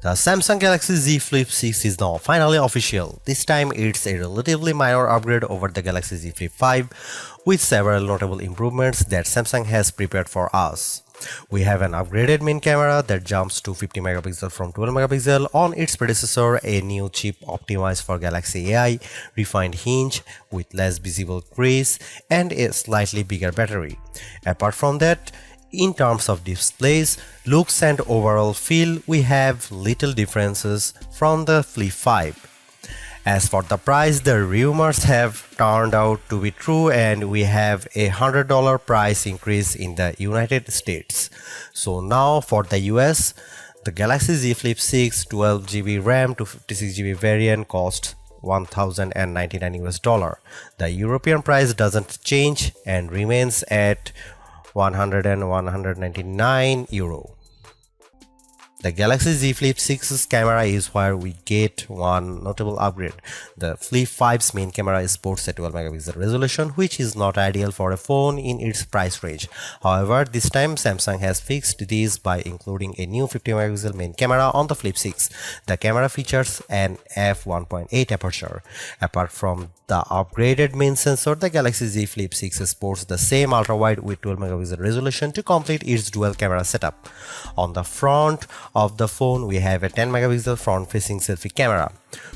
The Samsung Galaxy Z Flip 6 is now finally official. This time it's a relatively minor upgrade over the Galaxy Z Flip 5 with several notable improvements that Samsung has prepared for us. We have an upgraded main camera that jumps to 50 megapixel from 12 megapixel on its predecessor, a new chip optimized for Galaxy AI, refined hinge with less visible crease, and a slightly bigger battery. Apart from that, in terms of displays, looks and overall feel, we have little differences from the Flip 5. As for the price, the rumors have turned out to be true and we have a $100 price increase in the United States. So now for the US, the Galaxy Z Flip 6 12GB RAM to 56GB variant costs $1,099. The European price doesn't change and remains at 100 and 199 euro. The Galaxy Z Flip 6's camera is where we get one notable upgrade. The Flip 5's main camera sports a 12 megapixel resolution, which is not ideal for a phone in its price range. However, this time Samsung has fixed this by including a new 50 megapixel main camera on the Flip 6. The camera features an f1.8 aperture. Apart from the upgraded main sensor, the Galaxy Z Flip 6 sports the same ultra-wide with 12 megapixel resolution to complete its dual camera setup. On the front of the phone, we have a 10 megapixel front-facing selfie camera.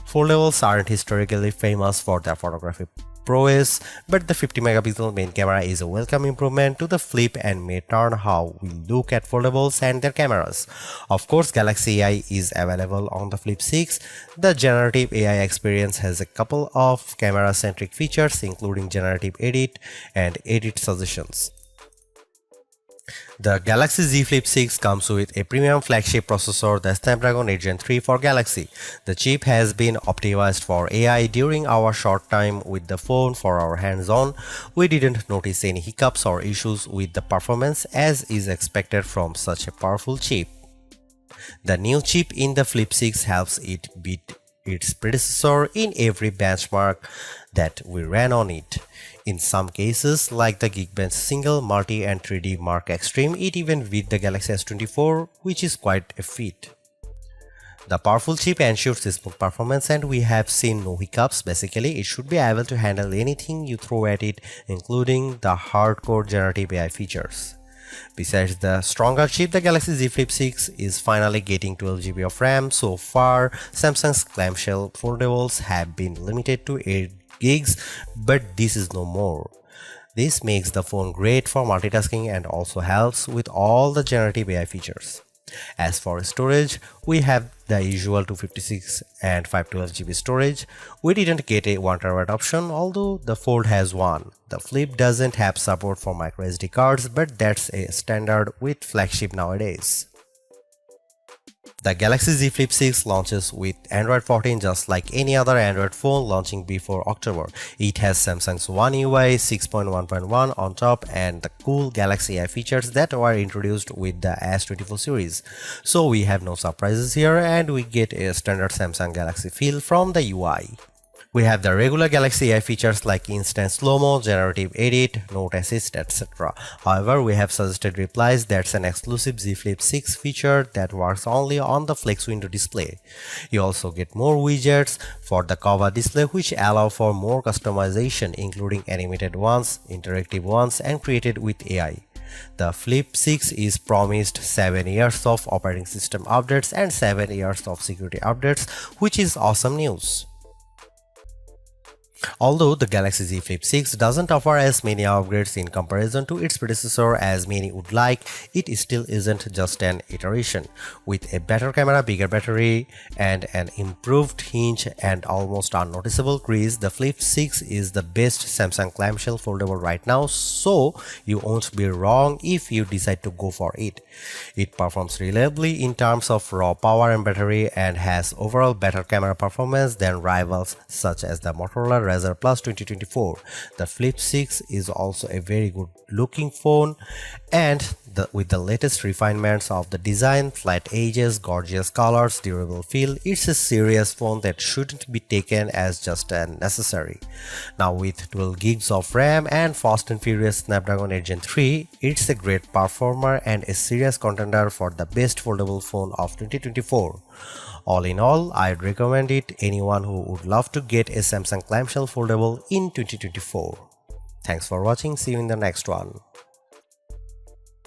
Foldables aren't historically famous for their photography prowess, but the 50 megapixel main camera is a welcome improvement to the Flip and may turn how we look at foldables and their cameras. Of course, Galaxy AI is available on the Flip 6. The generative AI experience has a couple of camera-centric features, including generative edit and edit suggestions. The Galaxy Z Flip 6 comes with a premium flagship processor, the Snapdragon 8 Gen 3 for Galaxy. The chip has been optimized for AI. During our short time with the phone for our hands-on, we didn't notice any hiccups or issues with the performance as is expected from such a powerful chip. The new chip in the Flip 6 helps it beat its predecessor in every benchmark that we ran on it. In some cases, like the Geekbench Single, Multi and 3D Mark Extreme, it even beat the Galaxy S24, which is quite a feat. The powerful chip ensures smooth performance and we have seen no hiccups. Basically, it should be able to handle anything you throw at it, including the hardcore generative AI features. Besides the stronger chip, the Galaxy Z Flip 6 is finally getting 12GB of RAM. So far, Samsung's clamshell foldables have been limited to 8 gigs, but this is no more. This makes the phone great for multitasking and also helps with all the generative AI features. As for storage, we have the usual 256 and 512GB storage. We didn't get a 1TB option, although the Fold has one. The Flip doesn't have support for microSD cards, but that's a standard with flagship nowadays. The Galaxy Z Flip 6 launches with Android 14 just like any other Android phone launching before October. It has Samsung's One UI 6.1.1 on top and the cool Galaxy AI features that were introduced with the S24 series. So we have no surprises here and we get a standard Samsung Galaxy feel from the UI. We have the regular Galaxy AI features like instant slow-mo, generative edit, note assist, etc. However, we have suggested replies that's an exclusive Z Flip 6 feature that works only on the Flex window display. You also get more widgets for the cover display which allow for more customization, including animated ones, interactive ones, and created with AI. The Flip 6 is promised 7 years of operating system updates and 7 years of security updates, which is awesome news. Although the Galaxy Z Flip 6 doesn't offer as many upgrades in comparison to its predecessor as many would like, it still isn't just an iteration. With a better camera, bigger battery, and an improved hinge and almost unnoticeable crease, the Flip 6 is the best Samsung clamshell foldable right now, so you won't be wrong if you decide to go for it. It performs reliably in terms of raw power and battery and has overall better camera performance than rivals such as the Motorola Razr Plus 2024. The Flip 6 is also a very good looking phone and With the latest refinements of the design, flat edges, gorgeous colors, durable feel, it's a serious phone that shouldn't be taken as just an accessory. Now with 12 gigs of RAM and fast and furious Snapdragon 8 Gen 3, it's a great performer and a serious contender for the best foldable phone of 2024. All in all, I'd recommend it anyone who would love to get a Samsung clamshell foldable in 2024. Thanks for watching, see you in the next one.